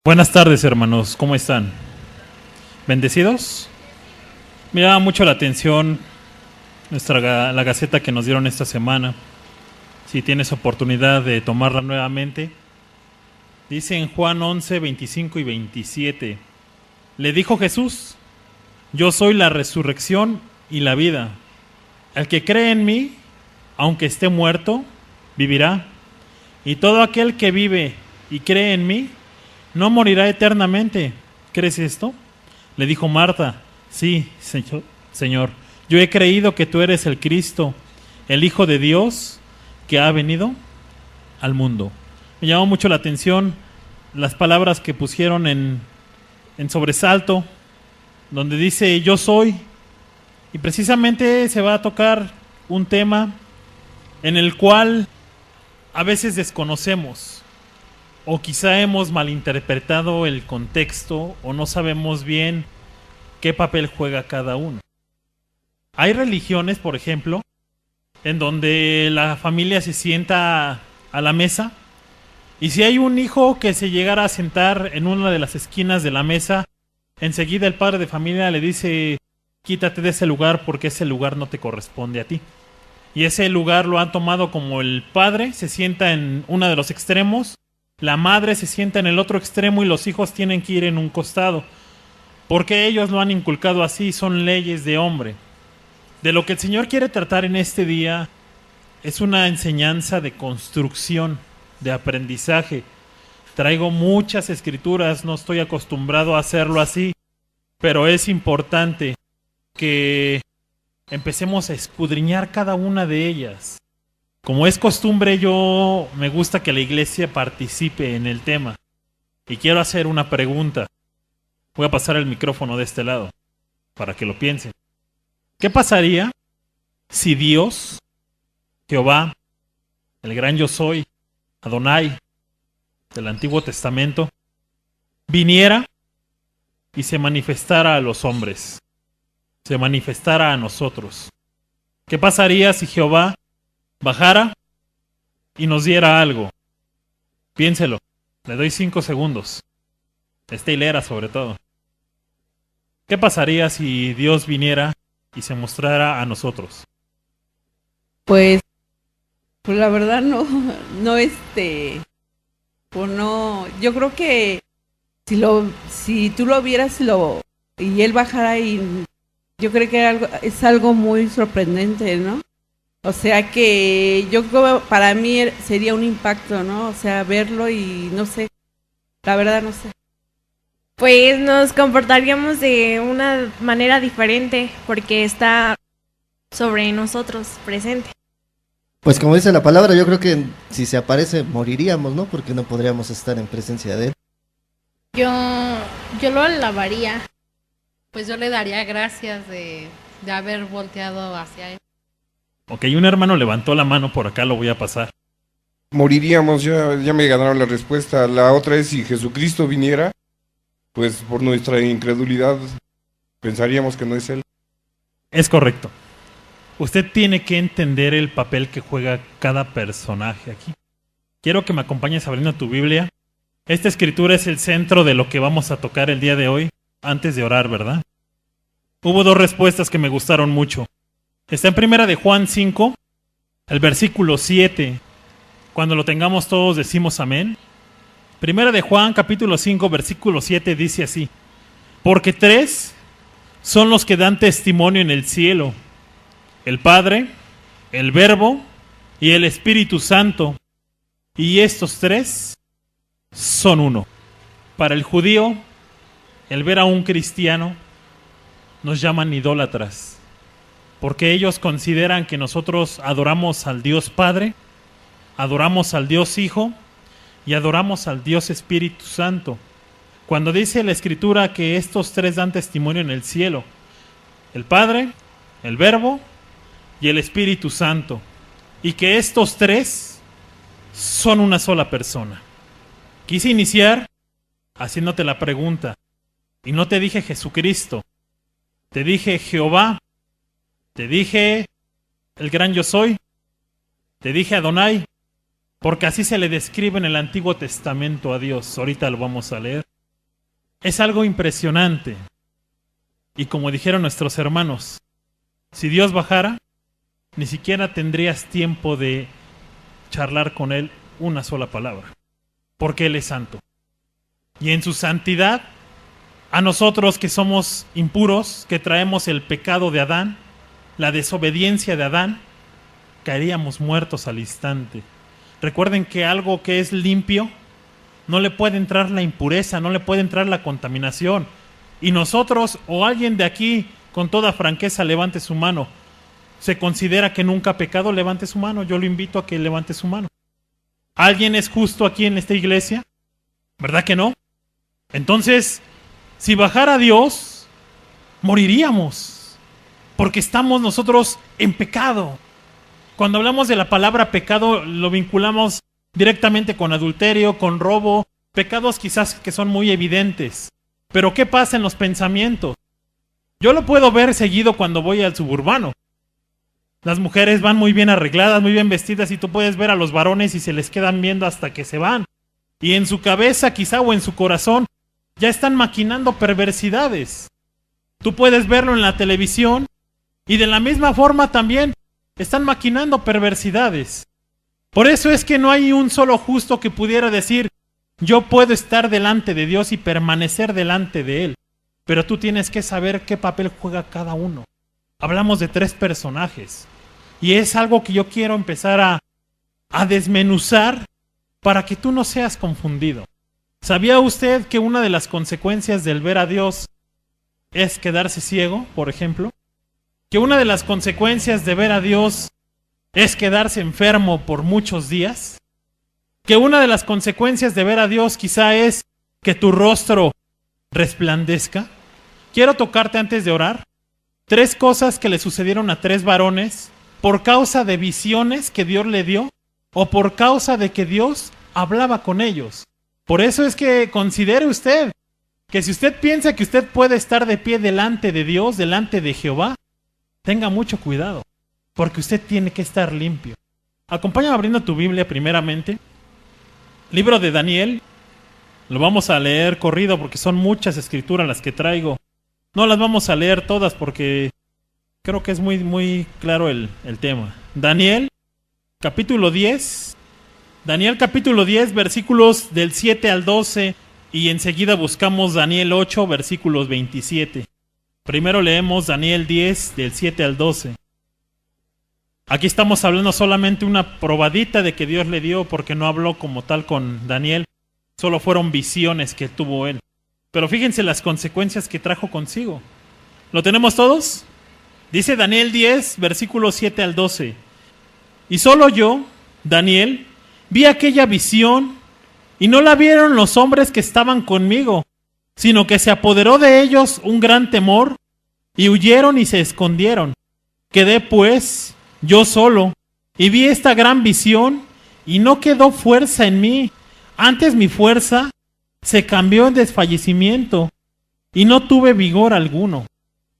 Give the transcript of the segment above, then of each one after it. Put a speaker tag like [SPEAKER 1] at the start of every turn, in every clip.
[SPEAKER 1] Buenas tardes, hermanos, ¿cómo están? ¿Bendecidos? Me llama mucho la atención la gaceta que nos dieron esta semana. Si tienes oportunidad de tomarla nuevamente, dice en Juan 11, 25 y 27: le dijo Jesús: yo soy la resurrección y la vida. El que cree en mí, aunque esté muerto, vivirá. Y todo aquel que vive y cree en mí no morirá eternamente. ¿Crees esto? Le dijo Marta: sí, Señor, yo he creído que tú eres el Cristo, el Hijo de Dios, que ha venido al mundo. Me llamó mucho la atención las palabras que pusieron en sobresalto, donde dice yo soy, y precisamente se va a tocar un tema en el cual a veces desconocemos, o quizá hemos malinterpretado el contexto, o no sabemos bien qué papel juega cada uno. Hay religiones, por ejemplo, en donde la familia se sienta a la mesa, y si hay un hijo que se llegara a sentar en una de las esquinas de la mesa, enseguida el padre de familia le dice: quítate de ese lugar porque ese lugar no te corresponde a ti. Y ese lugar lo han tomado como el padre se sienta en uno de los extremos, la madre se sienta en el otro extremo y los hijos tienen que ir en un costado, porque ellos lo han inculcado así, son leyes de hombre. De lo que el Señor quiere tratar en este día es una enseñanza de construcción, de aprendizaje. Traigo muchas escrituras, no estoy acostumbrado a hacerlo así, pero es importante que empecemos a escudriñar cada una de ellas. Como es costumbre, yo me gusta que la iglesia participe en el tema. Y quiero hacer una pregunta. Voy a pasar el micrófono de este lado, para que lo piensen. ¿Qué pasaría si Dios, Jehová, el gran yo soy, Adonai, del Antiguo Testamento, viniera y se manifestara a los hombres, se manifestara a nosotros? ¿Qué pasaría si Jehová bajara y nos diera algo? Piénselo, le doy 5 segundos. Esta hilera sobre todo. ¿Qué pasaría si Dios viniera y se mostrara a nosotros?
[SPEAKER 2] Pues la verdad no, pues no, yo creo que si tú lo vieras y él bajara, y yo creo que es algo muy sorprendente, ¿no? O sea que yo creo para mí sería un impacto, ¿no? O sea, verlo y no sé, la verdad no sé.
[SPEAKER 3] Pues nos comportaríamos de una manera diferente porque está sobre nosotros presente.
[SPEAKER 4] Pues como dice la palabra, yo creo que si se aparece moriríamos, ¿no? Porque no podríamos estar en presencia de él.
[SPEAKER 5] Yo lo alabaría, pues yo le daría gracias de haber volteado hacia él.
[SPEAKER 1] Ok, un hermano levantó la mano por acá, lo voy a pasar.
[SPEAKER 6] Moriríamos, ya me ganaron la respuesta. La otra es: si Jesucristo viniera, pues por nuestra incredulidad pensaríamos que no es él.
[SPEAKER 1] Es correcto. Usted tiene que entender el papel que juega cada personaje aquí. Quiero que me acompañes abriendo tu Biblia. Esta escritura es el centro de lo que vamos a tocar el día de hoy, antes de orar, ¿verdad? Hubo 2 respuestas que me gustaron mucho. Está en Primera de Juan 5, el versículo 7. Cuando lo tengamos todos decimos amén. Primera de Juan, capítulo 5, versículo 7 dice así: porque 3 son los que dan testimonio en el cielo: el Padre, el Verbo y el Espíritu Santo. Y estos 3 son uno. Para el judío, el ver a un cristiano nos llaman idólatras, porque ellos consideran que nosotros adoramos al Dios Padre, adoramos al Dios Hijo y adoramos al Dios Espíritu Santo. Cuando dice la Escritura que estos 3 dan testimonio en el cielo: el Padre, el Verbo y el Espíritu Santo, y que estos 3 son una sola persona. Quise iniciar haciéndote la pregunta, y no te dije Jesucristo, te dije Jehová, te dije el gran yo soy, te dije Adonai, porque así se le describe en el Antiguo Testamento a Dios. Ahorita lo vamos a leer. Es algo impresionante. Y como dijeron nuestros hermanos, si Dios bajara, ni siquiera tendrías tiempo de charlar con Él una sola palabra, porque Él es santo. Y en su santidad, a nosotros que somos impuros, que traemos el pecado de Adán, la desobediencia de Adán, caeríamos muertos al instante. Recuerden que algo que es limpio, no le puede entrar la impureza, no le puede entrar la contaminación. Y nosotros, o alguien de aquí, con toda franqueza, levante su mano. ¿Se considera que nunca ha pecado? Levante su mano. Yo lo invito a que levante su mano. ¿Alguien es justo aquí en esta iglesia? ¿Verdad que no? Entonces, si bajara Dios, moriríamos, porque estamos nosotros en pecado. Cuando hablamos de la palabra pecado, lo vinculamos directamente con adulterio, con robo, pecados quizás que son muy evidentes. Pero ¿qué pasa en los pensamientos? Yo lo puedo ver seguido cuando voy al suburbano. Las mujeres van muy bien arregladas, muy bien vestidas, y tú puedes ver a los varones y se les quedan viendo hasta que se van. Y en su cabeza quizá o en su corazón ya están maquinando perversidades. Tú puedes verlo en la televisión y de la misma forma también están maquinando perversidades. Por eso es que no hay un solo justo que pudiera decir: yo puedo estar delante de Dios y permanecer delante de Él. Pero tú tienes que saber qué papel juega cada uno. Hablamos de 3 personajes. Y es algo que yo quiero empezar a desmenuzar para que tú no seas confundido. ¿Sabía usted que una de las consecuencias del ver a Dios es quedarse ciego, por ejemplo? Que una de las consecuencias de ver a Dios es quedarse enfermo por muchos días. Que una de las consecuencias de ver a Dios quizá es que tu rostro resplandezca. Quiero tocarte antes de orar 3 cosas que le sucedieron a 3 varones por causa de visiones que Dios le dio o por causa de que Dios hablaba con ellos. Por eso es que considere usted que si usted piensa que usted puede estar de pie delante de Dios, delante de Jehová, tenga mucho cuidado, porque usted tiene que estar limpio. Acompáñame abriendo tu Biblia primeramente. Libro de Daniel. Lo vamos a leer corrido porque son muchas escrituras las que traigo. No las vamos a leer todas porque creo que es muy claro el tema. Daniel, capítulo 10. Daniel, capítulo 10, versículos del 7 al 12. Y enseguida buscamos Daniel 8, versículos 27. Primero leemos Daniel 10, del 7 al 12. Aquí estamos hablando solamente una probadita de que Dios le dio, porque no habló como tal con Daniel. Solo fueron visiones que tuvo él. Pero fíjense las consecuencias que trajo consigo. ¿Lo tenemos todos? Dice Daniel 10, versículos 7 al 12. Y solo yo, Daniel, vi aquella visión, y no la vieron los hombres que estaban conmigo, sino que se apoderó de ellos un gran temor, y huyeron y se escondieron. Quedé pues yo solo, y vi esta gran visión, y no quedó fuerza en mí. Antes mi fuerza se cambió en desfallecimiento, y no tuve vigor alguno.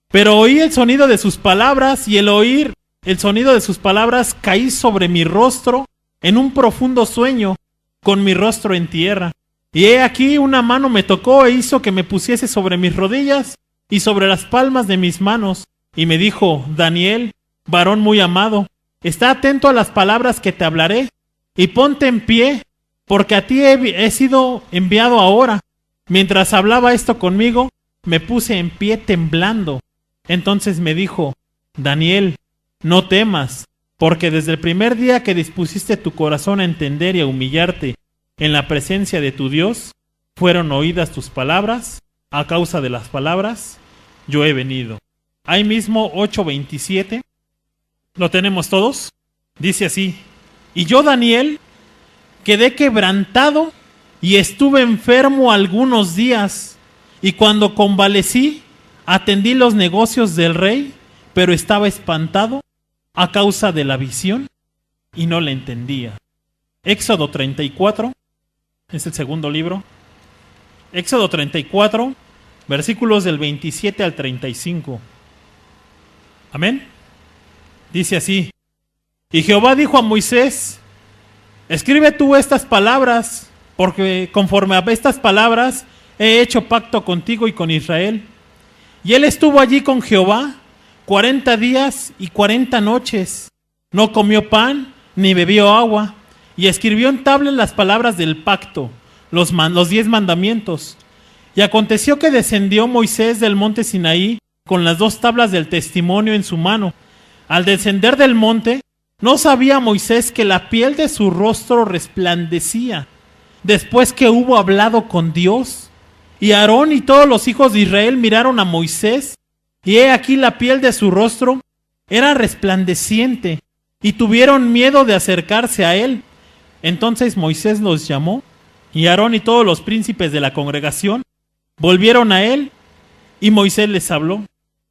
[SPEAKER 1] Pero oí el sonido de sus palabras, y el oír el sonido de sus palabras caí sobre mi rostro en un profundo sueño, con mi rostro en tierra. Y he aquí una mano me tocó e hizo que me pusiese sobre mis rodillas y sobre las palmas de mis manos. Y me dijo: Daniel, varón muy amado, está atento a las palabras que te hablaré, y ponte en pie, porque a ti he sido enviado ahora. Mientras hablaba esto conmigo, me puse en pie temblando. Entonces me dijo: Daniel, no temas, porque desde el primer día que dispusiste tu corazón a entender y a humillarte en la presencia de tu Dios, fueron oídas tus palabras. A causa de las palabras, yo he venido. Ahí mismo 8:27. ¿Lo tenemos todos? Dice así: y yo, Daniel, quedé quebrantado y estuve enfermo algunos días, y cuando convalecí, atendí los negocios del rey, pero estaba espantado a causa de la visión y no la entendía. Éxodo 34, es el segundo libro. Éxodo 34, versículos del 27 al 35. Amén. Dice así: y Jehová dijo a Moisés: escribe tú estas palabras, porque conforme a estas palabras he hecho pacto contigo y con Israel. Y él estuvo allí con Jehová 40 días y 40 noches. No comió pan ni bebió agua. Y escribió en tablas las palabras del pacto, los 10 mandamientos. Y aconteció que descendió Moisés del monte Sinaí con las 2 tablas del testimonio en su mano. Al descender del monte, no sabía Moisés que la piel de su rostro resplandecía, después que hubo hablado con Dios. Y Aarón y todos los hijos de Israel miraron a Moisés, y he aquí la piel de su rostro era resplandeciente, y tuvieron miedo de acercarse a él. Entonces Moisés los llamó, y Aarón y todos los príncipes de la congregación volvieron a él, y Moisés les habló.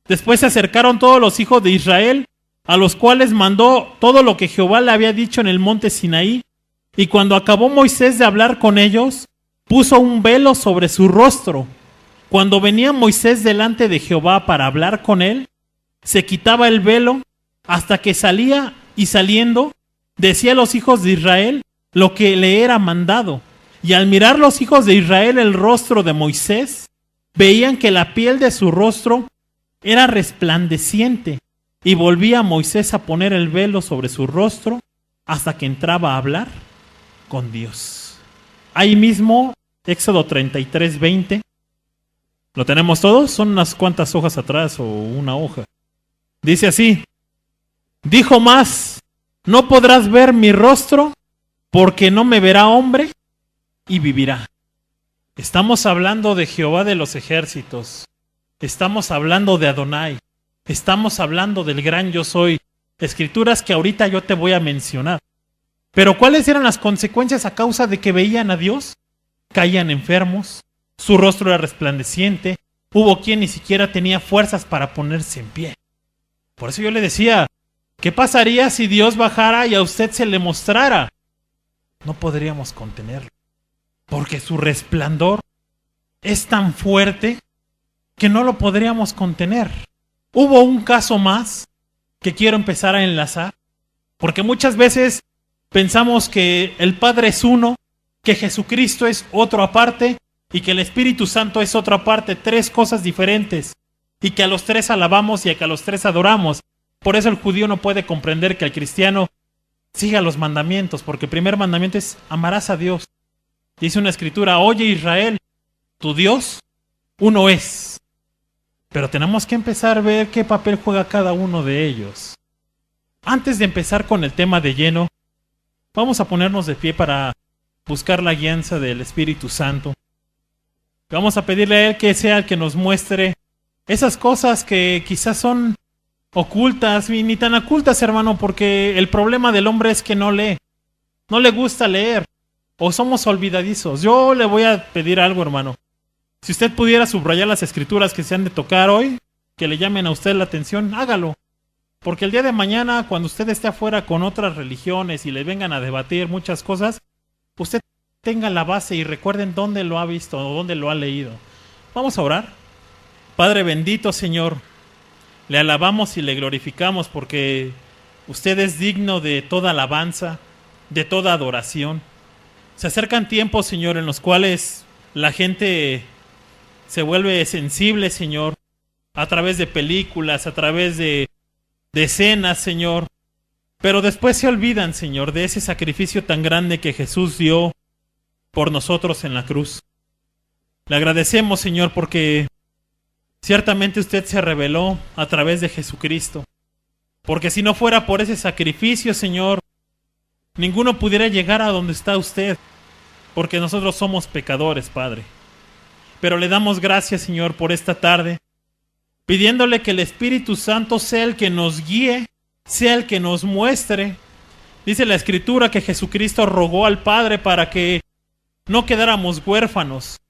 [SPEAKER 1] Después se acercaron todos los hijos de Israel, a los cuales mandó todo lo que Jehová le había dicho en el monte Sinaí. Y cuando acabó Moisés de hablar con ellos, puso un velo sobre su rostro. Cuando venía Moisés delante de Jehová para hablar con él, se quitaba el velo hasta que salía, y saliendo, decía a los hijos de Israel lo que le era mandado. Y al mirar los hijos de Israel el rostro de Moisés, veían que la piel de su rostro era resplandeciente, y volvía Moisés a poner el velo sobre su rostro hasta que entraba a hablar con Dios. Ahí mismo, Éxodo 33:20. ¿Lo tenemos todos? Son unas cuantas hojas atrás o una hoja. Dice así: dijo más, no podrás ver mi rostro, porque no me verá hombre y vivirá. Estamos hablando de Jehová de los ejércitos. Estamos hablando de Adonai. Estamos hablando del gran yo soy. Escrituras que ahorita yo te voy a mencionar. Pero ¿cuáles eran las consecuencias a causa de que veían a Dios? Caían enfermos, su rostro era resplandeciente, hubo quien ni siquiera tenía fuerzas para ponerse en pie. Por eso yo le decía, ¿qué pasaría si Dios bajara y a usted se le mostrara? No podríamos contenerlo, porque su resplandor es tan fuerte que no lo podríamos contener. Hubo un caso más que quiero empezar a enlazar, porque muchas veces pensamos que el Padre es uno, que Jesucristo es otro aparte y que el Espíritu Santo es otro aparte, 3 cosas diferentes, y que a los 3 alabamos y a que a los 3 adoramos. Por eso el judío no puede comprender que el cristiano siga los mandamientos, porque el primer mandamiento es amarás a Dios. Dice una escritura, oye Israel, tu Dios uno es. Pero tenemos que empezar a ver qué papel juega cada uno de ellos. Antes de empezar con el tema de lleno, vamos a ponernos de pie para buscar la guianza del Espíritu Santo. Vamos a pedirle a Él que sea el que nos muestre esas cosas que quizás son ocultas, y ni tan ocultas, hermano, porque el problema del hombre es que no lee. No le gusta leer, o somos olvidadizos. Yo le voy a pedir algo, hermano. Si usted pudiera subrayar las escrituras que se han de tocar hoy, que le llamen a usted la atención, hágalo. Porque el día de mañana, cuando usted esté afuera con otras religiones y le vengan a debatir muchas cosas, usted tenga la base y recuerden dónde lo ha visto o dónde lo ha leído. Vamos a orar. Padre bendito, Señor, le alabamos y le glorificamos porque usted es digno de toda alabanza, de toda adoración. Se acercan tiempos, Señor, en los cuales la gente se vuelve sensible, Señor, a través de películas, a través de escenas, Señor. Pero después se olvidan, Señor, de ese sacrificio tan grande que Jesús dio por nosotros en la cruz. Le agradecemos, Señor, porque ciertamente usted se reveló a través de Jesucristo. Porque si no fuera por ese sacrificio, Señor, ninguno pudiera llegar a donde está usted. Porque nosotros somos pecadores, Padre. Pero le damos gracias, Señor, por esta tarde, pidiéndole que el Espíritu Santo sea el que nos guíe, sea el que nos muestre. Dice la Escritura que Jesucristo rogó al Padre para que no quedáramos huérfanos,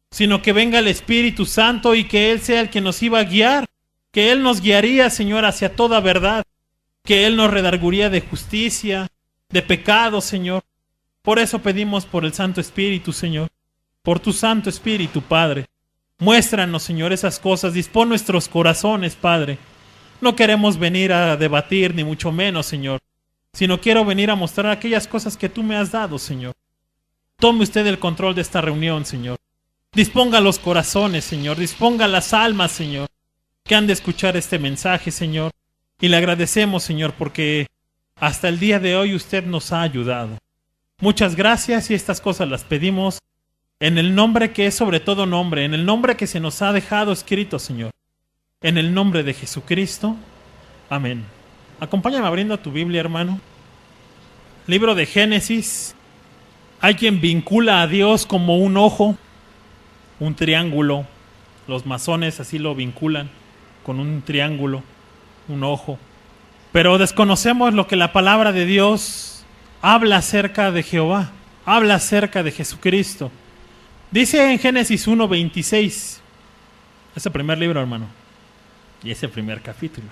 [SPEAKER 1] sino que venga el Espíritu Santo y que Él sea el que nos iba a guiar, que Él nos guiaría, Señor, hacia toda verdad, que Él nos redarguiría de justicia, de pecado, Señor. Por eso pedimos por el Santo Espíritu, Señor, por tu Santo Espíritu, Padre. Muéstranos, Señor, esas cosas, dispón nuestros corazones, Padre. No queremos venir a debatir, ni mucho menos, Señor, sino quiero venir a mostrar aquellas cosas que tú me has dado, Señor. Tome usted el control de esta reunión, Señor. Disponga los corazones, Señor. Disponga las almas, Señor, que han de escuchar este mensaje, Señor. Y le agradecemos, Señor, porque hasta el día de hoy usted nos ha ayudado. Muchas gracias y estas cosas las pedimos en el nombre que es sobre todo nombre, en el nombre que se nos ha dejado escrito, Señor. En el nombre de Jesucristo. Amén. Acompáñame abriendo tu Biblia, hermano. Libro de Génesis. Hay quien vincula a Dios como un ojo, un triángulo. Los masones así lo vinculan con un triángulo, un ojo. Pero desconocemos lo que la palabra de Dios habla acerca de Jehová, habla acerca de Jesucristo. Dice en Génesis 1:26, es el primer libro, hermano, y es el primer capítulo.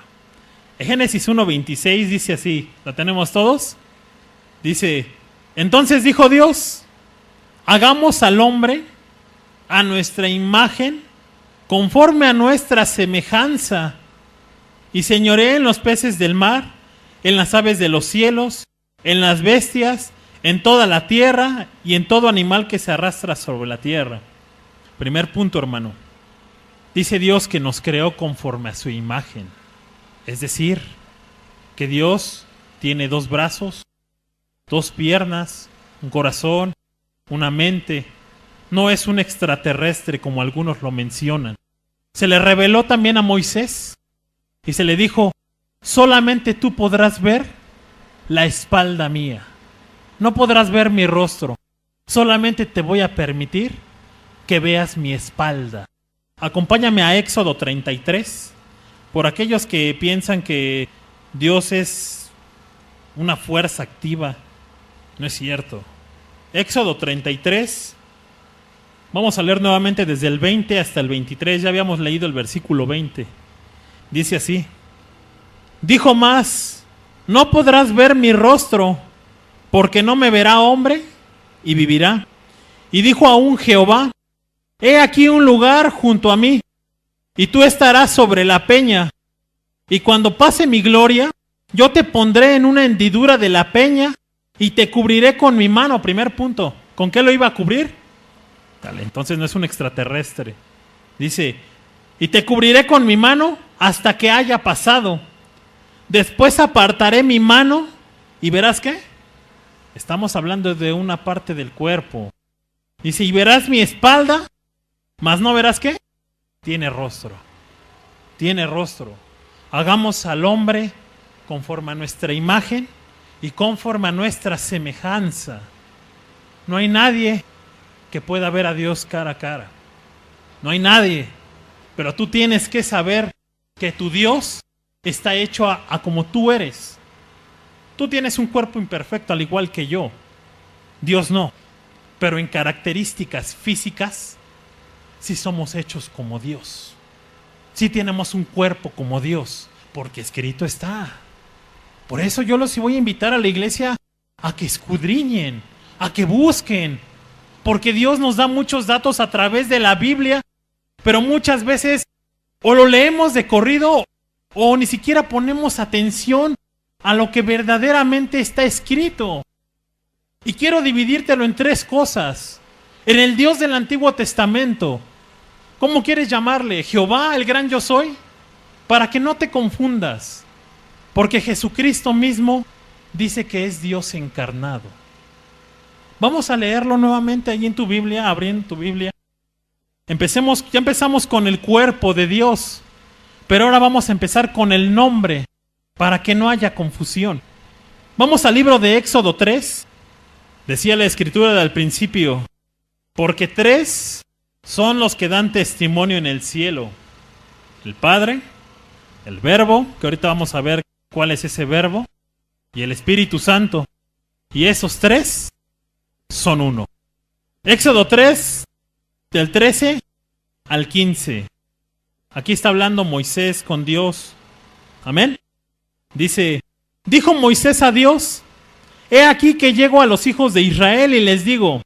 [SPEAKER 1] En Génesis 1:26 dice así, ¿la tenemos todos? Dice, entonces dijo Dios, hagamos al hombre a nuestra imagen, conforme a nuestra semejanza, y señoree en los peces del mar, en las aves de los cielos, en las bestias, en toda la tierra y en todo animal que se arrastra sobre la tierra. Primer punto, hermano. Dice Dios que nos creó conforme a su imagen. Es decir, que Dios tiene 2 brazos, 2 piernas, un corazón, una mente. No es un extraterrestre como algunos lo mencionan. Se le reveló también a Moisés y se le dijo, solamente tú podrás ver la espalda mía. No podrás ver mi rostro. Solamente te voy a permitir que veas mi espalda. Acompáñame a Éxodo 33. Por aquellos que piensan que Dios es una fuerza activa, no es cierto. Éxodo 33. Vamos a leer nuevamente desde el 20 hasta el 23. Ya habíamos leído el versículo 20. Dice así. Dijo más, no podrás ver mi rostro, porque no me verá hombre y vivirá. Y dijo aún Jehová, he aquí un lugar junto a mí, y tú estarás sobre la peña. Y cuando pase mi gloria, yo te pondré en una hendidura de la peña, y te cubriré con mi mano. Primer punto, ¿con qué lo iba a cubrir? Dale, entonces no es un extraterrestre. Dice, y te cubriré con mi mano hasta que haya pasado. Después apartaré mi mano, y verás qué. Estamos hablando de una parte del cuerpo. Dice, y verás mi espalda, mas no verás qué. Tiene rostro. Tiene rostro. Hagamos al hombre conforme a nuestra imagen y conforme a nuestra semejanza. No hay nadie que pueda ver a Dios cara a cara. No hay nadie. Pero tú tienes que saber que tu Dios está hecho a como tú eres. Tú tienes un cuerpo imperfecto al igual que yo. Dios no. Pero en características físicas, sí somos hechos como Dios. Sí tenemos un cuerpo como Dios, porque escrito está. Por eso yo los voy a invitar a la iglesia a que escudriñen, a que busquen, porque Dios nos da muchos datos a través de la Biblia, pero muchas veces o lo leemos de corrido o ni siquiera ponemos atención a lo que verdaderamente está escrito. Y quiero dividírtelo en 3 cosas. En el Dios del Antiguo Testamento, ¿cómo quieres llamarle? ¿Jehová, el gran yo soy? Para que no te confundas, porque Jesucristo mismo dice que es Dios encarnado. Vamos a leerlo nuevamente ahí en tu Biblia, abriendo tu Biblia. Ya empezamos con el cuerpo de Dios, pero ahora vamos a empezar con el nombre, para que no haya confusión. Vamos al libro de Éxodo 3. Decía la escritura del principio, porque 3 son los que dan testimonio en el cielo: el Padre, el Verbo, que ahorita vamos a ver cuál es ese Verbo, y el Espíritu Santo. Y esos 3 son uno. Éxodo 3, del 13 al 15. Aquí está hablando Moisés con Dios. Amén. Dice, dijo Moisés a Dios, he aquí que llego a los hijos de Israel y les digo,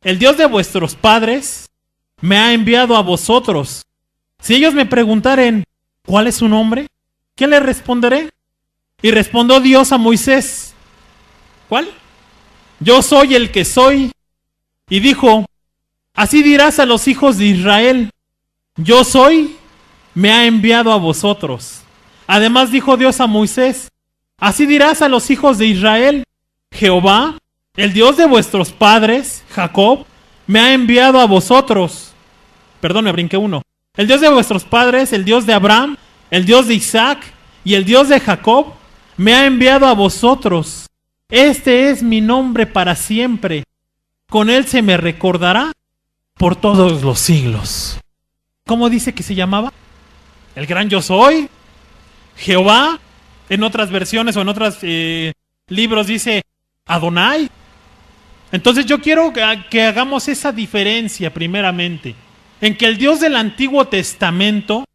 [SPEAKER 1] el Dios de vuestros padres me ha enviado a vosotros. Si ellos me preguntaren, ¿cuál es su nombre? ¿Qué les responderé? Y respondió Dios a Moisés, ¿cuál? Yo soy el que soy. Y dijo, Así dirás a los hijos de Israel, yo soy, me ha enviado a vosotros. Además dijo Dios a Moisés, así dirás a los hijos de Israel, Jehová, el Dios de vuestros padres, Jacob, me ha enviado a vosotros. Perdón, me brinqué uno. El Dios de vuestros padres, el Dios de Abraham, el Dios de Isaac y el Dios de Jacob, me ha enviado a vosotros. Este es mi nombre para siempre. Con él se me recordará por todos los siglos. ¿Cómo dice que se llamaba? El gran yo soy. Jehová. En otras versiones o en otros libros dice Adonai. Entonces yo quiero que hagamos esa diferencia primeramente. En que el Dios del Antiguo Testamento,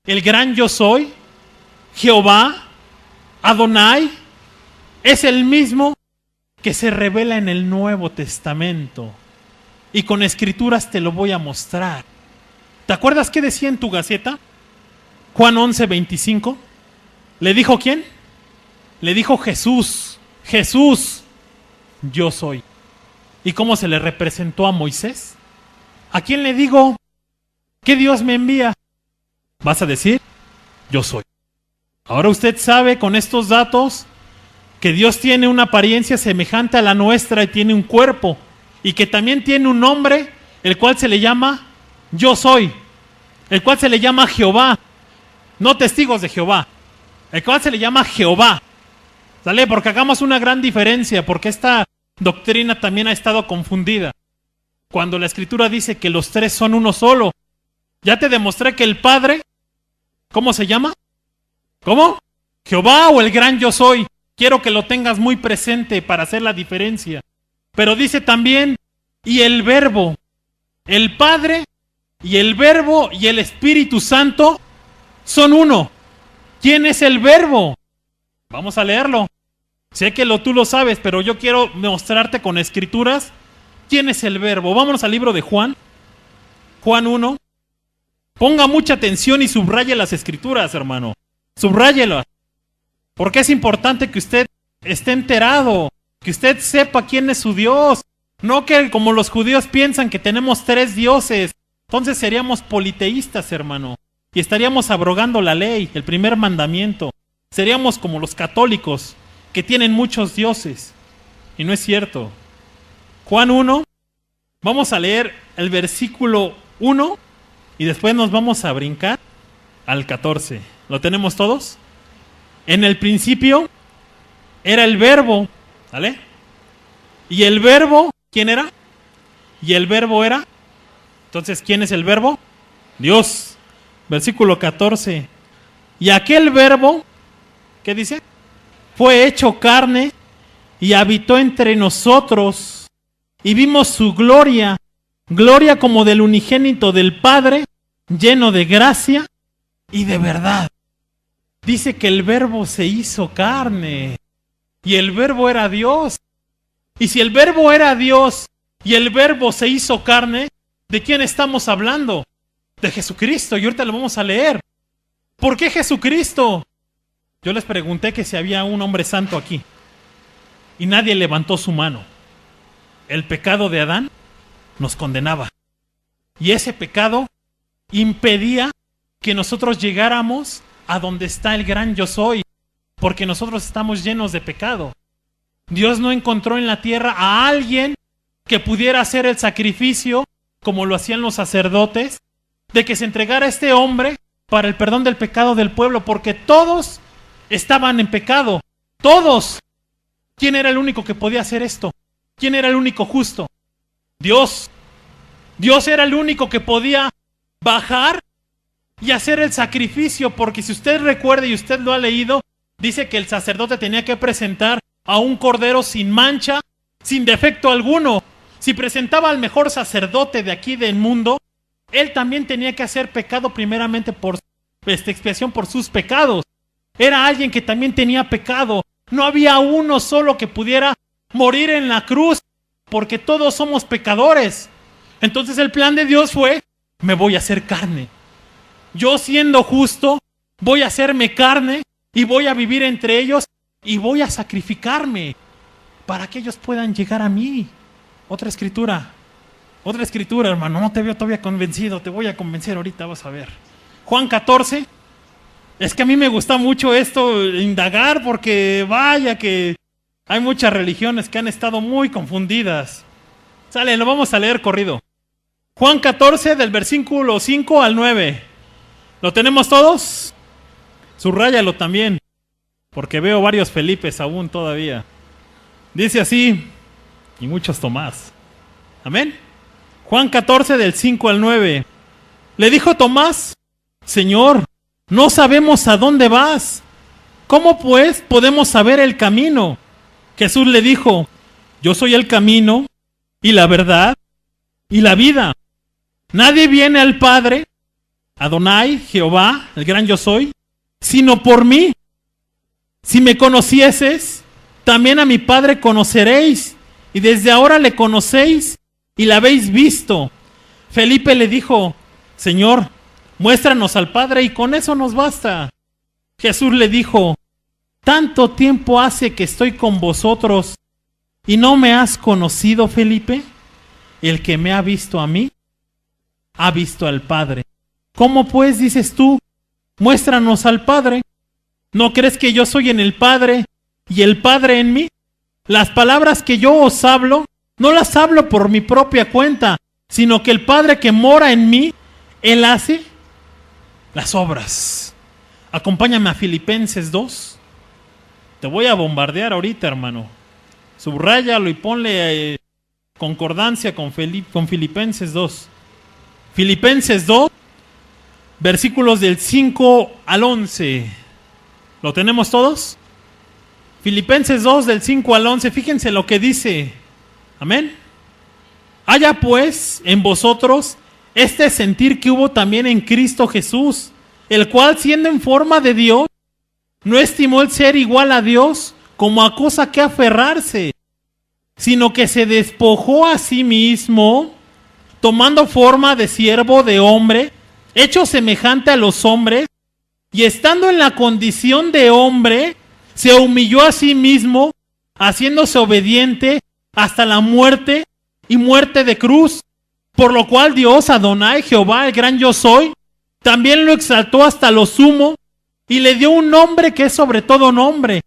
[SPEAKER 1] el gran yo soy, Jehová, Adonai, es el mismo que se revela en el Nuevo Testamento. Y con escrituras te lo voy a mostrar. ¿Te acuerdas qué decía en tu gaceta? Juan 11:25. ¿Le dijo quién? Le dijo Jesús. Jesús, yo soy. ¿Y cómo se le representó a Moisés? ¿A quién le digo que Dios me envía? Vas a decir, yo soy. Ahora usted sabe con estos datos que Dios tiene una apariencia semejante a la nuestra y tiene un cuerpo. Y que también tiene un nombre, el cual se le llama yo soy. El cual se le llama Jehová. No testigos de Jehová. El cual se le llama Jehová. ¿Sale? Porque hagamos una gran diferencia, porque esta doctrina también ha estado confundida. Cuando la Escritura dice que los tres son uno solo. Ya te demostré que el Padre, ¿cómo se llama? ¿Cómo? Jehová o el gran yo soy. Quiero que lo tengas muy presente para hacer la diferencia. Pero dice también, y el Verbo, el Padre y el Verbo y el Espíritu Santo son uno. ¿Quién es el Verbo? Vamos a leerlo. Sé que tú lo sabes, pero yo quiero mostrarte con escrituras quién es el Verbo. Vámonos al libro de Juan. Juan 1. Ponga mucha atención y subraye las escrituras, hermano. Subráyelas. Porque es importante que usted esté enterado, que usted sepa quién es su Dios. No que como los judíos piensan que tenemos tres dioses. Entonces seríamos politeístas, hermano. Y estaríamos abrogando la ley, el primer mandamiento. Seríamos como los católicos, que tienen muchos dioses. Y no es cierto. Juan 1, vamos a leer el versículo 1 y después nos vamos a brincar al 14. ¿Lo tenemos todos? En el principio era el Verbo, ¿vale? Y el Verbo, ¿quién era? Y el Verbo era. Entonces, ¿quién es el Verbo? Dios. Versículo 14. Y aquel Verbo, ¿qué dice? Fue hecho carne y habitó entre nosotros y vimos su gloria, gloria como del unigénito del Padre, lleno de gracia y de verdad. Dice que el Verbo se hizo carne y el Verbo era Dios. Y si el Verbo era Dios y el Verbo se hizo carne, ¿de quién estamos hablando? De Jesucristo, y ahorita lo vamos a leer. ¿Por qué Jesucristo? Yo les pregunté que si había un hombre santo aquí y nadie levantó su mano. El pecado de Adán nos condenaba y ese pecado impedía que nosotros llegáramos a donde está el gran yo soy, porque nosotros estamos llenos de pecado. Dios no encontró en la tierra a alguien que pudiera hacer el sacrificio como lo hacían los sacerdotes, de que se entregara a este hombre para el perdón del pecado del pueblo, porque todos estaban en pecado, todos. ¿Quién era el único que podía hacer esto? ¿Quién era el único justo? Dios. Dios era el único que podía bajar y hacer el sacrificio, porque si usted recuerda y usted lo ha leído, dice que el sacerdote tenía que presentar a un cordero sin mancha, sin defecto alguno. Si presentaba al mejor sacerdote de aquí del mundo, él también tenía que hacer pecado primeramente por expiación por sus pecados. Era alguien que también tenía pecado. No había uno solo que pudiera morir en la cruz, porque todos somos pecadores. Entonces el plan de Dios fue, me voy a hacer carne. Yo siendo justo, voy a hacerme carne y voy a vivir entre ellos y voy a sacrificarme para que ellos puedan llegar a mí. Otra escritura. Otra escritura, hermano, no te veo todavía convencido, te voy a convencer ahorita, vas a ver. Juan 14. Es que a mí me gusta mucho esto, indagar, porque vaya que hay muchas religiones que han estado muy confundidas. Sale, lo vamos a leer corrido. Juan 14 del versículo 5 al 9. ¿Lo tenemos todos? Subráyalo también, porque veo varios Felipes aún todavía. Dice así, y muchos Tomás. Amén. Juan 14 del 5 al 9. Le dijo Tomás: Señor, no sabemos a dónde vas. ¿Cómo pues podemos saber el camino? Jesús le dijo: Yo soy el camino y la verdad y la vida. Nadie viene al Padre, Adonai, Jehová, el gran yo soy, sino por mí. Si me conocieses, también a mi Padre conoceréis, y desde ahora le conocéis y la habéis visto. Felipe le dijo: Señor, muéstranos al Padre y con eso nos basta. Jesús le dijo: ¿Tanto tiempo hace que estoy con vosotros y no me has conocido, Felipe? El que me ha visto a mí, ha visto al Padre. ¿Cómo pues dices tú, muéstranos al Padre? ¿No crees que yo soy en el Padre y el Padre en mí? Las palabras que yo os hablo, no las hablo por mi propia cuenta, sino que el Padre que mora en mí, Él hace las obras. Acompáñame a Filipenses 2. Te voy a bombardear ahorita, hermano. Subráyalo y ponle concordancia con Filipenses 2. Filipenses 2, versículos del 5 al 11. ¿Lo tenemos todos? Filipenses 2, del 5 al 11. Fíjense lo que dice. Amén. Haya pues en vosotros este sentir que hubo también en Cristo Jesús, el cual, siendo en forma de Dios, no estimó el ser igual a Dios como a cosa que aferrarse, sino que se despojó a sí mismo, tomando forma de siervo de hombre, hecho semejante a los hombres, y estando en la condición de hombre, se humilló a sí mismo, haciéndose obediente hasta la muerte y muerte de cruz, por lo cual Dios, Adonai, Jehová, el gran yo soy, también lo exaltó hasta lo sumo y le dio un nombre que es sobre todo nombre,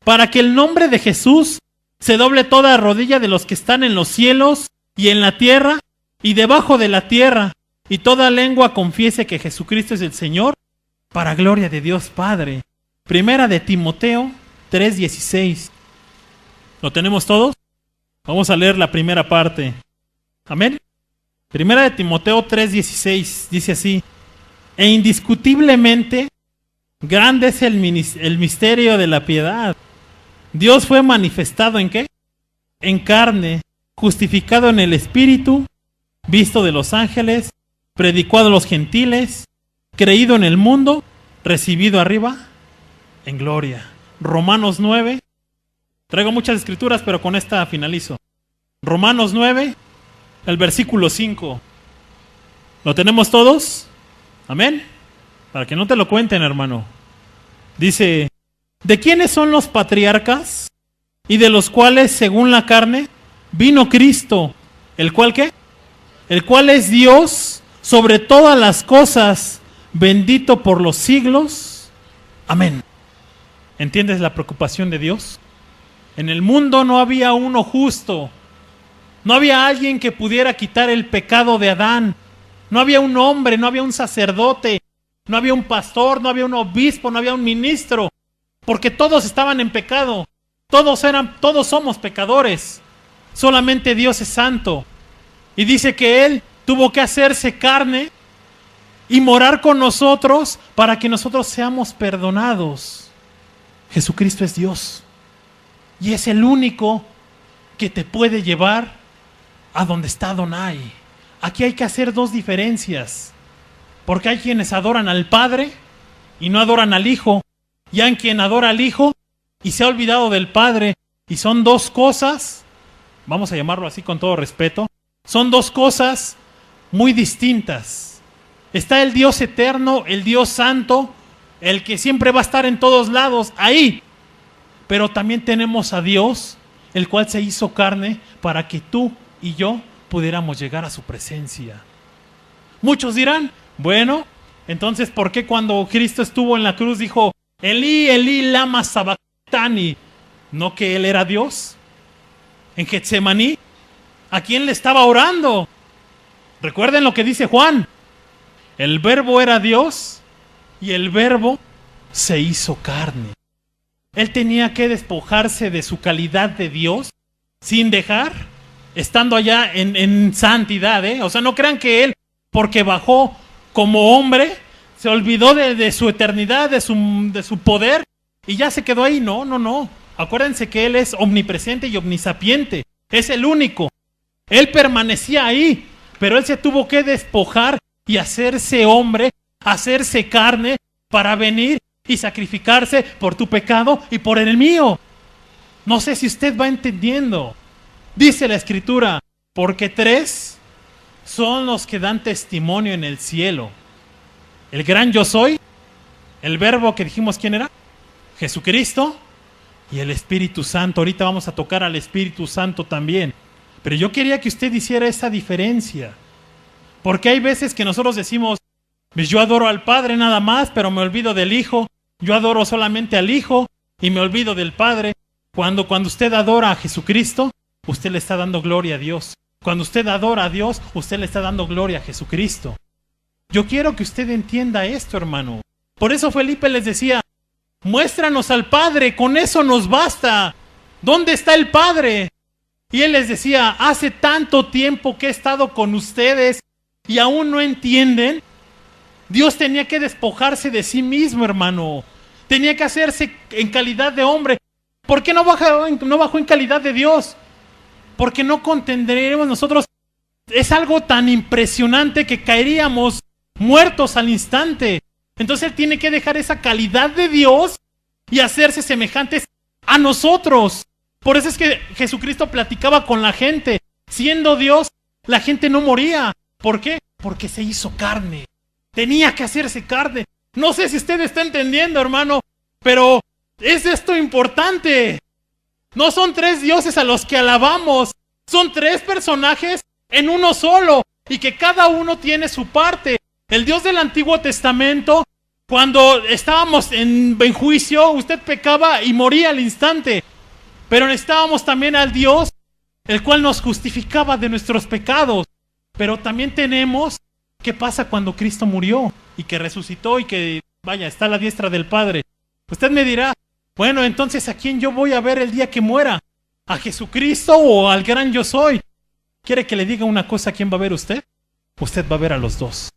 [SPEAKER 1] para que el nombre de Jesús se doble toda rodilla de los que están en los cielos y en la tierra y debajo de la tierra, y toda lengua confiese que Jesucristo es el Señor, para gloria de Dios Padre. Primera de Timoteo 3:16. ¿Lo tenemos todos? Vamos a leer la primera parte. Amén. Primera de Timoteo 3:16 dice así: E indiscutiblemente grande es el misterio de la piedad. Dios fue manifestado ¿en qué? En carne, justificado en el Espíritu, visto de los ángeles, predicado a los gentiles, creído en el mundo, recibido arriba en gloria. Romanos 9. Traigo muchas escrituras, pero con esta finalizo. Romanos 9, el versículo 5. ¿Lo tenemos todos? Amén. Para que no te lo cuenten, hermano. Dice: ¿de quiénes son los patriarcas? Y de los cuales, según la carne, vino Cristo, el cual ¿qué? El cual es Dios sobre todas las cosas, bendito por los siglos. Amén. ¿Entiendes la preocupación de Dios? En el mundo no había uno justo. No había alguien que pudiera quitar el pecado de Adán. No había un hombre, no había un sacerdote, no había un pastor, no había un obispo, no había un ministro, porque todos estaban en pecado. Todos somos pecadores. Solamente Dios es santo. Y dice que Él tuvo que hacerse carne y morar con nosotros para que nosotros seamos perdonados. Jesucristo es Dios. Y es el único que te puede llevar a donde está Adonai. Aquí hay que hacer dos diferencias. Porque hay quienes adoran al Padre y no adoran al Hijo. Y hay quien adora al Hijo y se ha olvidado del Padre. Y son dos cosas, vamos a llamarlo así con todo respeto, son dos cosas muy distintas. Está el Dios eterno, el Dios santo, el que siempre va a estar en todos lados, ahí. Pero también tenemos a Dios, el cual se hizo carne para que tú y yo pudiéramos llegar a su presencia. Muchos dirán, bueno, entonces ¿por qué cuando Cristo estuvo en la cruz dijo, Elí, Elí, lama sabactani? ¿No que Él era Dios? En Getsemaní, ¿a quién le estaba orando? Recuerden lo que dice Juan. El verbo era Dios y el verbo se hizo carne. Él tenía que despojarse de su calidad de Dios sin dejar, estando allá en santidad, ¿eh? O sea, no crean que Él, porque bajó como hombre, se olvidó de su eternidad, de su poder y ya se quedó ahí. No, no, no. Acuérdense que Él es omnipresente y omnisapiente. Es el único. Él permanecía ahí, pero Él se tuvo que despojar y hacerse hombre, hacerse carne para venir y sacrificarse por tu pecado y por el mío. No sé si usted va entendiendo. Dice la Escritura, porque 3 son los que dan testimonio en el cielo. El gran yo soy, el verbo que dijimos quién era, Jesucristo, y el Espíritu Santo. Ahorita vamos a tocar al Espíritu Santo también. Pero yo quería que usted hiciera esa diferencia. Porque hay veces que nosotros decimos, pues yo adoro al Padre nada más, pero me olvido del Hijo. Yo adoro solamente al Hijo y me olvido del Padre. Cuando usted adora a Jesucristo, usted le está dando gloria a Dios. Cuando usted adora a Dios, usted le está dando gloria a Jesucristo. Yo quiero que usted entienda esto, hermano. Por eso Felipe les decía, muéstranos al Padre, con eso nos basta. ¿Dónde está el Padre? Y él les decía, hace tanto tiempo que he estado con ustedes y aún no entienden. Dios tenía que despojarse de sí mismo, hermano. Tenía que hacerse en calidad de hombre. ¿Por qué no bajó en calidad de Dios? Porque no contenderemos nosotros. Es algo tan impresionante que caeríamos muertos al instante. Entonces Él tiene que dejar esa calidad de Dios y hacerse semejantes a nosotros. Por eso es que Jesucristo platicaba con la gente. Siendo Dios, la gente no moría. ¿Por qué? Porque se hizo carne. Tenía que hacerse carne. No sé si usted está entendiendo, hermano, pero es esto importante. No son 3 dioses a los que alabamos. Son 3 personajes en uno solo y que cada uno tiene su parte. El Dios del Antiguo Testamento, cuando estábamos en juicio, usted pecaba y moría al instante. Pero necesitábamos también al Dios, el cual nos justificaba de nuestros pecados. Pero también tenemos qué pasa cuando Cristo murió y que resucitó y que, vaya, está a la diestra del Padre. Usted me dirá, bueno, entonces ¿a quién yo voy a ver el día que muera? ¿A Jesucristo o al gran yo soy? ¿Quiere que le diga una cosa a quién va a ver usted? Usted va a ver a los dos.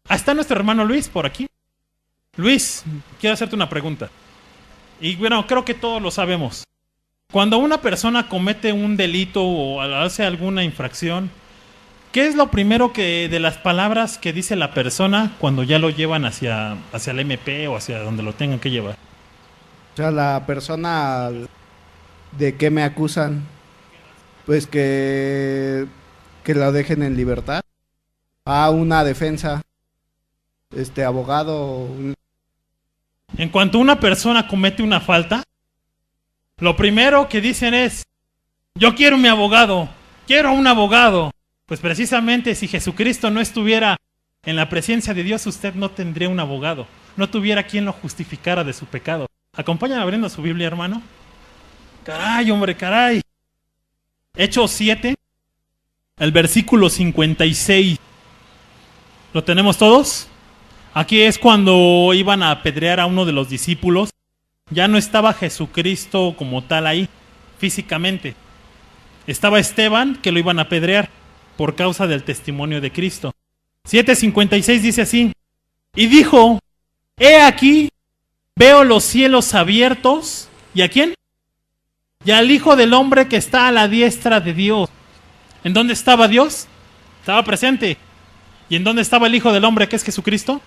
[SPEAKER 1] Ah, está nuestro hermano Luis por aquí. Luis, quiero hacerte una pregunta. Y bueno, creo que todos lo sabemos. Cuando una persona comete un delito o hace alguna infracción, ¿qué es lo primero que de las palabras que dice la persona cuando ya lo llevan hacia el MP o hacia donde lo tengan que llevar?
[SPEAKER 7] O sea, la persona de qué me acusan, pues que la dejen en libertad. A una defensa, abogado.
[SPEAKER 1] En cuanto una persona comete una falta, lo primero que dicen es, yo quiero mi abogado, quiero un abogado. Pues precisamente si Jesucristo no estuviera en la presencia de Dios, usted no tendría un abogado, no tuviera quien lo justificara de su pecado. Acompáñame abriendo su Biblia, hermano. Caray, hombre, caray. Hechos 7, el versículo 56. ¿Lo tenemos todos? Aquí es cuando iban a apedrear a uno de los discípulos. Ya no estaba Jesucristo como tal ahí, físicamente. Estaba Esteban, que lo iban a apedrear por causa del testimonio de Cristo. 7:56 dice así, y dijo, he aquí, veo los cielos abiertos, ¿y a quién? Y al Hijo del Hombre que está a la diestra de Dios. ¿En dónde estaba Dios? Estaba presente. ¿Y en dónde estaba el Hijo del Hombre que es Jesucristo?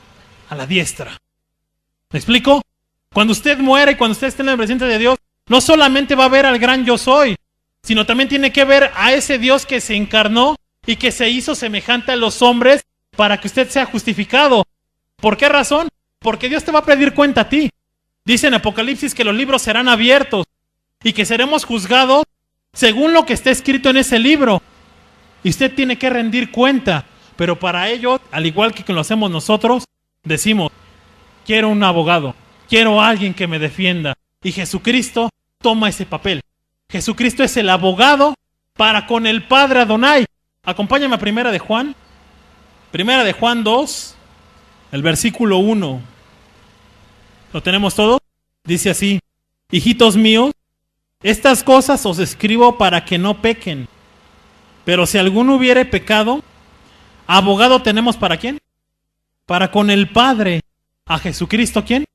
[SPEAKER 1] A la diestra. ¿Me explico? Cuando usted muere y cuando usted esté en la presencia de Dios, no solamente va a ver al gran yo soy, sino también tiene que ver a ese Dios que se encarnó y que se hizo semejante a los hombres para que usted sea justificado. ¿Por qué razón? Porque Dios te va a pedir cuenta a ti. Dice en Apocalipsis que los libros serán abiertos y que seremos juzgados según lo que está escrito en ese libro. Y usted tiene que rendir cuenta. Pero para ello, al igual que lo hacemos nosotros, decimos, quiero un abogado, quiero a alguien que me defienda. Y Jesucristo toma ese papel. Jesucristo es el abogado para con el Padre Adonai. Acompáñame a Primera de Juan. Primera de Juan 2, el versículo 1. ¿Lo tenemos todo? Dice así: hijitos míos, estas cosas os escribo para que no pequen. Pero si alguno hubiere pecado, abogado tenemos ¿para quién? Para con el Padre. ¿A Jesucristo quién?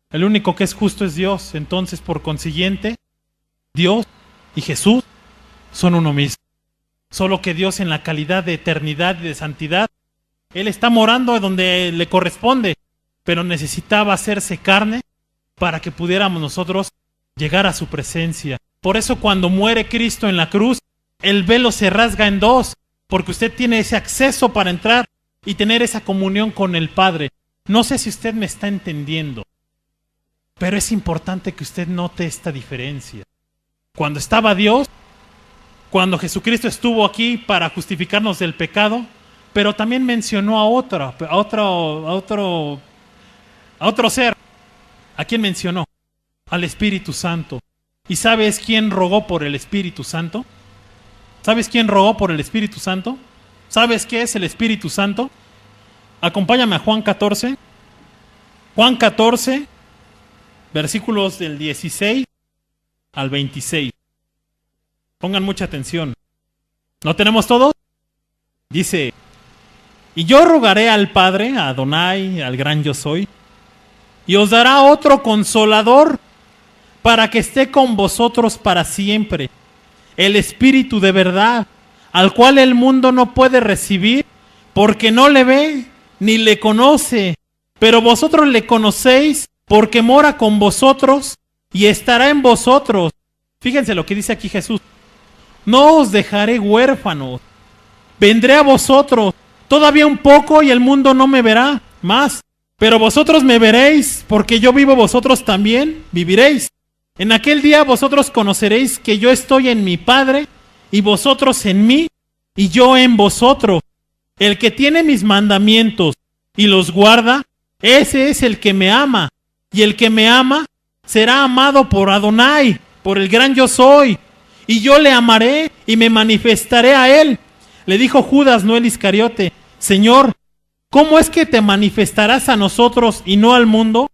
[SPEAKER 1] El único que es justo es Dios. Entonces, por consiguiente, Dios y Jesús son uno mismo. Solo que Dios, en la calidad de eternidad y de santidad, Él está morando donde le corresponde, pero necesitaba hacerse carne para que pudiéramos nosotros llegar a su presencia. Por eso cuando muere Cristo en la cruz, el velo se rasga en dos, porque usted tiene ese acceso para entrar y tener esa comunión con el Padre. No sé si usted me está entendiendo, pero es importante que usted note esta diferencia. Cuando estaba Dios, cuando Jesucristo estuvo aquí para justificarnos del pecado, pero también mencionó a otro ser. ¿A quién mencionó? Al Espíritu Santo. ¿Y sabes quién rogó por el Espíritu Santo? ¿Sabes quién rogó por el Espíritu Santo? ¿Sabes qué es el Espíritu Santo? Acompáñame a Juan 14. Juan 14, versículos del 16 al 26. Pongan mucha atención. ¿No tenemos todo? Dice: y yo rogaré al Padre, a Adonai, al gran yo soy, y os dará otro consolador para que esté con vosotros para siempre, el Espíritu de verdad, al cual el mundo no puede recibir, porque no le ve ni le conoce, pero vosotros le conocéis, porque mora con vosotros y estará en vosotros. Fíjense lo que dice aquí Jesús: no os dejaré huérfanos, vendré a vosotros. Todavía un poco y el mundo no me verá más, pero vosotros me veréis, porque yo vivo, vosotros también viviréis. En aquel día vosotros conoceréis que yo estoy en mi Padre, y vosotros en mí, y yo en vosotros. El que tiene mis mandamientos y los guarda, ese es el que me ama. Y el que me ama será amado por Adonai, por el gran yo soy. Y yo le amaré y me manifestaré a él. Le dijo Judas, no el Iscariote: Señor, ¿cómo es que te manifestarás a nosotros y no al mundo?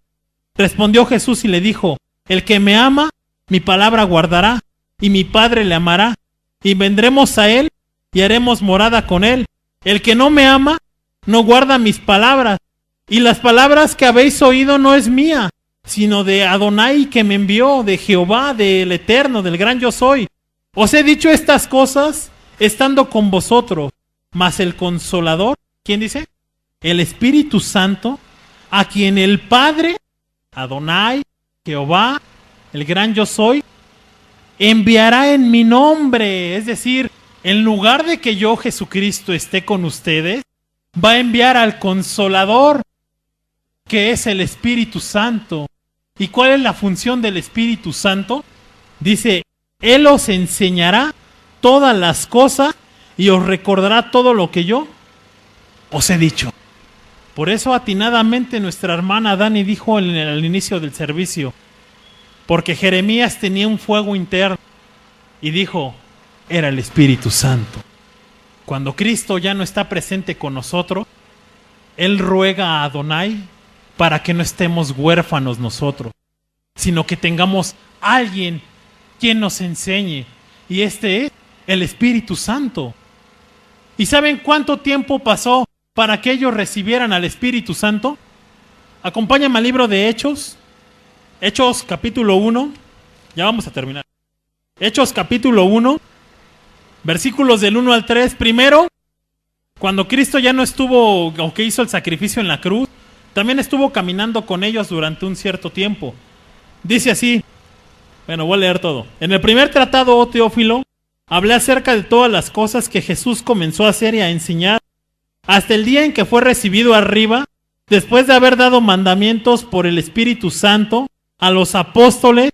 [SPEAKER 1] Respondió Jesús y le dijo: el que me ama, mi palabra guardará, y mi Padre le amará, y vendremos a él y haremos morada con él. El que no me ama, no guarda mis palabras, y las palabras que habéis oído no es mía, sino de Adonai que me envió, de Jehová, del Eterno, del gran yo soy. Os he dicho estas cosas estando con vosotros, mas el Consolador, ¿quién dice? El Espíritu Santo, a quien el Padre, Adonai, Jehová, el gran yo soy, enviará en mi nombre. Es decir, en lugar de que yo, Jesucristo, esté con ustedes, va a enviar al Consolador, que es el Espíritu Santo. ¿Y cuál es la función del Espíritu Santo? Dice: Él os enseñará todas las cosas y os recordará todo lo que yo os he dicho. Por eso atinadamente nuestra hermana Dani dijo al inicio del servicio, porque Jeremías tenía un fuego interno y dijo, era el Espíritu Santo. Cuando Cristo ya no está presente con nosotros, Él ruega a Adonai para que no estemos huérfanos nosotros, sino que tengamos alguien quien nos enseñe, y este es el Espíritu Santo. ¿Y saben cuánto tiempo pasó para que ellos recibieran al Espíritu Santo? Acompáñame al libro de Hechos, Hechos capítulo 1, ya vamos a terminar. Hechos capítulo 1, versículos del 1 al 3. Primero, cuando Cristo ya no estuvo, o que hizo el sacrificio en la cruz, también estuvo caminando con ellos durante un cierto tiempo. Dice así, bueno, voy a leer todo. En el primer tratado, oh Teófilo, hablé acerca de todas las cosas que Jesús comenzó a hacer y a enseñar hasta el día en que fue recibido arriba, después de haber dado mandamientos por el Espíritu Santo a los apóstoles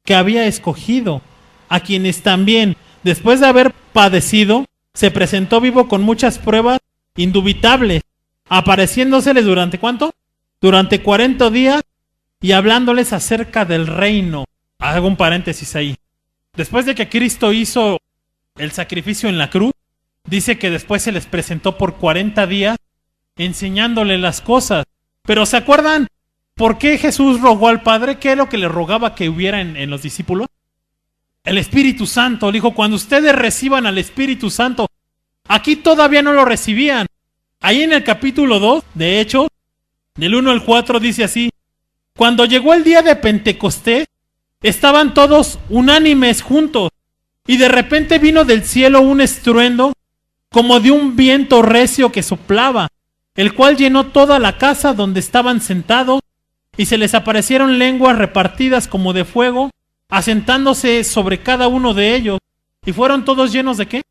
[SPEAKER 1] que había escogido, a quienes también, después de haber padecido, se presentó vivo con muchas pruebas indubitables, apareciéndoseles durante ¿cuánto? Durante 40 días y hablándoles acerca del reino. Hago un paréntesis ahí. Después de que Cristo hizo el sacrificio en la cruz, dice que después se les presentó por 40 días enseñándole las cosas. Pero ¿se acuerdan por qué Jesús rogó al Padre? ¿Qué es lo que le rogaba que hubiera en los discípulos? El Espíritu Santo. Le dijo, cuando ustedes reciban al Espíritu Santo, aquí todavía no lo recibían. Ahí en el capítulo 2, de Hechos, del 1 al 4, dice así: cuando llegó el día de Pentecostés, estaban todos unánimes juntos, y de repente vino del cielo un estruendo, como de un viento recio que soplaba, el cual llenó toda la casa donde estaban sentados, y se les aparecieron lenguas repartidas como de fuego, asentándose sobre cada uno de ellos, y fueron todos llenos ¿de qué?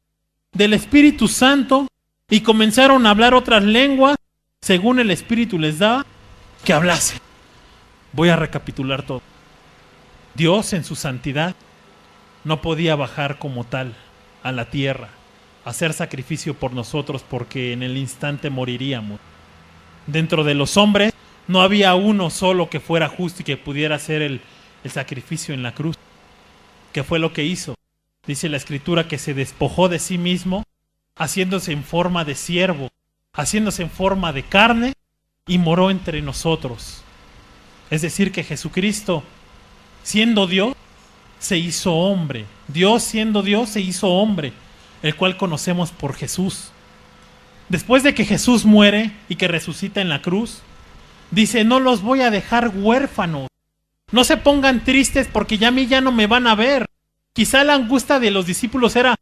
[SPEAKER 1] Del Espíritu Santo, y comenzaron a hablar otras lenguas, según el Espíritu les daba que hablase. Voy a recapitular todo. Dios en su santidad no podía bajar como tal a la tierra, a hacer sacrificio por nosotros, porque en el instante moriríamos. Dentro de los hombres no había uno solo que fuera justo y que pudiera hacer el sacrificio en la cruz. ¿Qué fue lo que hizo? Dice la Escritura que se despojó de sí mismo, haciéndose en forma de siervo, haciéndose en forma de carne, y moró entre nosotros. Es decir, que Jesucristo, siendo Dios, se hizo hombre. Dios siendo Dios se hizo hombre, el cual conocemos por Jesús. Después de que Jesús muere y que resucita en la cruz, dice, no los voy a dejar huérfanos. No se pongan tristes porque ya a mí ya no me van a ver. Quizá la angustia de los discípulos era,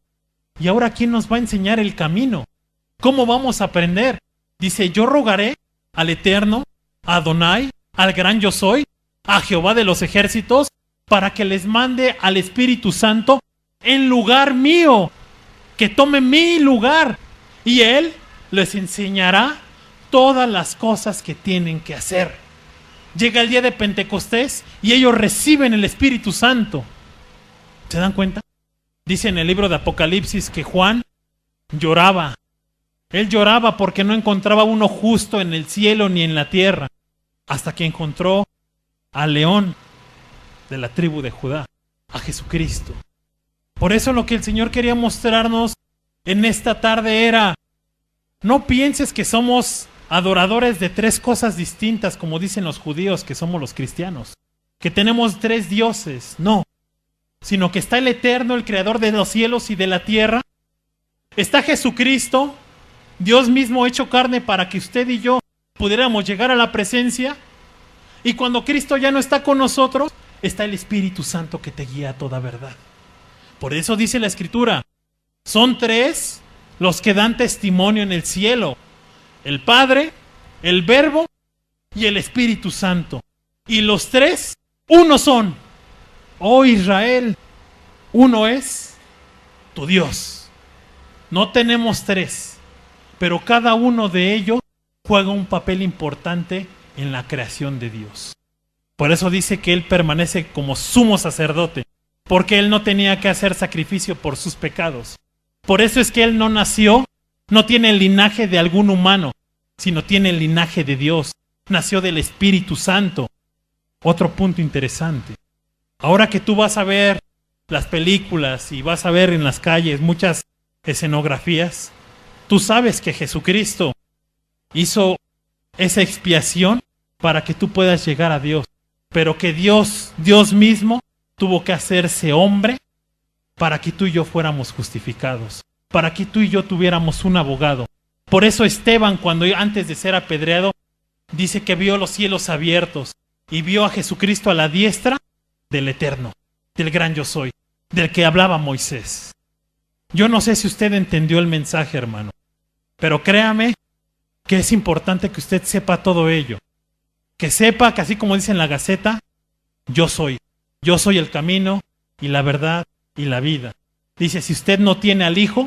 [SPEAKER 1] ¿y ahora quién nos va a enseñar el camino? ¿Cómo vamos a aprender? Dice, yo rogaré al Eterno, a Adonai, al gran yo soy, a Jehová de los ejércitos, para que les mande al Espíritu Santo en lugar mío, que tome mi lugar, y Él les enseñará todas las cosas que tienen que hacer. Llega el día de Pentecostés y ellos reciben el Espíritu Santo. ¿Se dan cuenta? Dice en el libro de Apocalipsis que Juan lloraba. Él lloraba porque no encontraba uno justo en el cielo ni en la tierra, hasta que encontró al león de la tribu de Judá, a Jesucristo. Por eso lo que el Señor quería mostrarnos en esta tarde era, no pienses que somos adoradores de tres cosas distintas, como dicen los judíos que somos los cristianos, que tenemos tres dioses, no, sino que está el Eterno, el Creador de los cielos y de la tierra, está Jesucristo, Dios mismo hecho carne para que usted y yo pudiéramos llegar a la presencia, y cuando Cristo ya no está con nosotros, está el Espíritu Santo que te guía a toda verdad. Por eso dice la Escritura, son tres los que dan testimonio en el cielo, el Padre, el Verbo y el Espíritu Santo. Y los tres, uno son. Oh Israel, uno es tu Dios. No tenemos tres, pero cada uno de ellos juega un papel importante en la creación de Dios. Por eso dice que Él permanece como sumo sacerdote, porque Él no tenía que hacer sacrificio por sus pecados. Por eso es que Él no nació, no tiene el linaje de algún humano, sino tiene el linaje de Dios. Nació del Espíritu Santo. Otro punto interesante. Ahora que tú vas a ver las películas y vas a ver en las calles muchas escenografías, tú sabes que Jesucristo hizo esa expiación para que tú puedas llegar a Dios. Pero que Dios mismo tuvo que hacerse hombre para que tú y yo fuéramos justificados, para que tú y yo tuviéramos un abogado. Por eso Esteban, cuando antes de ser apedreado, dice que vio los cielos abiertos y vio a Jesucristo a la diestra del Eterno, del gran yo soy, del que hablaba Moisés. Yo no sé si usted entendió el mensaje, hermano, pero créame que es importante que usted sepa todo ello. Que sepa que así como dice en la Gaceta, yo soy el camino y la verdad y la vida. Dice, si usted no tiene al Hijo,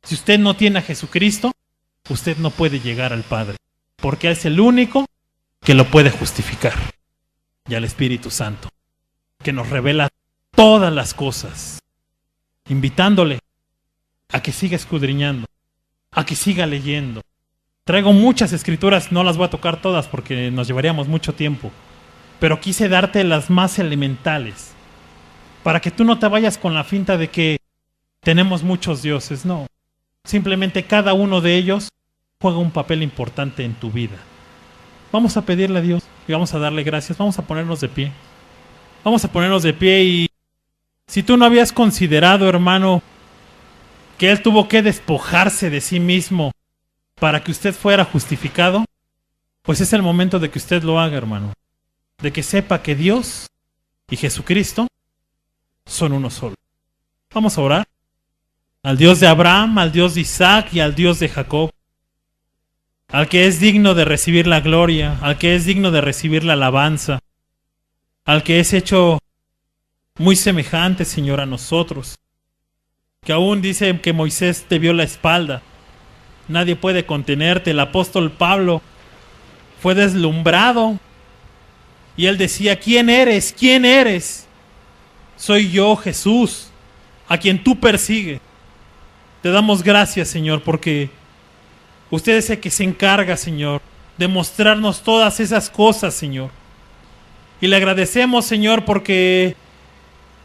[SPEAKER 1] si usted no tiene a Jesucristo, usted no puede llegar al Padre, porque es el único que lo puede justificar. Y al Espíritu Santo, que nos revela todas las cosas, invitándole a que siga escudriñando, a que siga leyendo. Traigo muchas escrituras, no las voy a tocar todas porque nos llevaríamos mucho tiempo, pero quise darte las más elementales, para que tú no te vayas con la finta de que tenemos muchos dioses. No, simplemente cada uno de ellos juega un papel importante en tu vida. Vamos a pedirle a Dios y vamos a darle gracias. Vamos a ponernos de pie. Vamos a ponernos de pie. Y si tú no habías considerado, hermano, que Él tuvo que despojarse de sí mismo para que usted fuera justificado, pues es el momento de que usted lo haga, hermano. De que sepa que Dios y Jesucristo son uno solo. Vamos a orar al Dios de Abraham, al Dios de Isaac y al Dios de Jacob, al que es digno de recibir la gloria, al que es digno de recibir la alabanza, al que es hecho muy semejante, Señor, a nosotros, que aún dice que Moisés te vio la espalda, nadie puede contenerte. El apóstol Pablo fue deslumbrado y él decía: ¿quién eres? ¿Quién eres? Soy yo, Jesús, a quien tú persigues. Te damos gracias, Señor, porque usted es el que se encarga, Señor, de mostrarnos todas esas cosas, Señor. Y le agradecemos, Señor, porque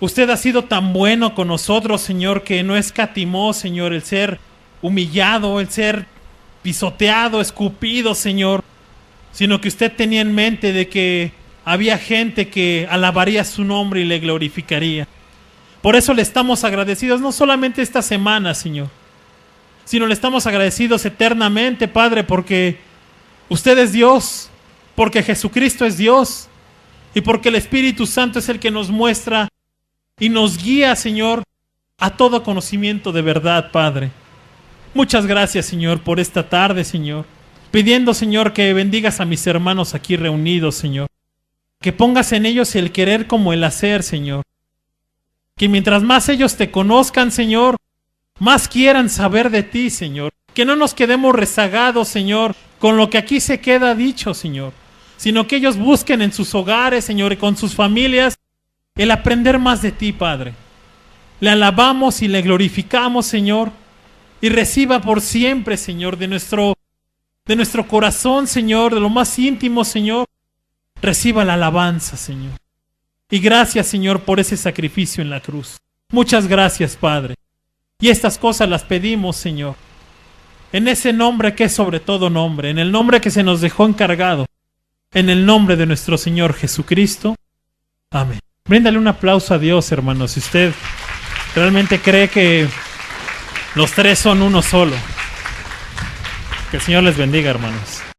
[SPEAKER 1] usted ha sido tan bueno con nosotros, Señor, que no escatimó, Señor, el ser humillado, el ser pisoteado, escupido, Señor, sino que usted tenía en mente de que había gente que alabaría su nombre y le glorificaría. Por eso le estamos agradecidos, no solamente esta semana, Señor, sino le estamos agradecidos eternamente, Padre, porque usted es Dios, porque Jesucristo es Dios y porque el Espíritu Santo es el que nos muestra y nos guía, Señor, a todo conocimiento de verdad, Padre. Muchas gracias, Señor, por esta tarde, Señor, pidiendo, Señor, que bendigas a mis hermanos aquí reunidos, Señor, que pongas en ellos el querer como el hacer, Señor, que mientras más ellos te conozcan, Señor, más quieran saber de ti, Señor. Que no nos quedemos rezagados, Señor, con lo que aquí se queda dicho, Señor, sino que ellos busquen en sus hogares, Señor, y con sus familias, el aprender más de ti, Padre. Le alabamos y le glorificamos, Señor, y reciba por siempre, Señor, de nuestro corazón, Señor, de lo más íntimo, Señor, reciba la alabanza, Señor. Y gracias, Señor, por ese sacrificio en la cruz. Muchas gracias, Padre. Y estas cosas las pedimos, Señor, en ese nombre que es sobre todo nombre, en el nombre que se nos dejó encargado, en el nombre de nuestro Señor Jesucristo. Amén. Bríndale un aplauso a Dios, hermano, si usted realmente cree que los tres son uno solo. Que el Señor les bendiga, hermanos.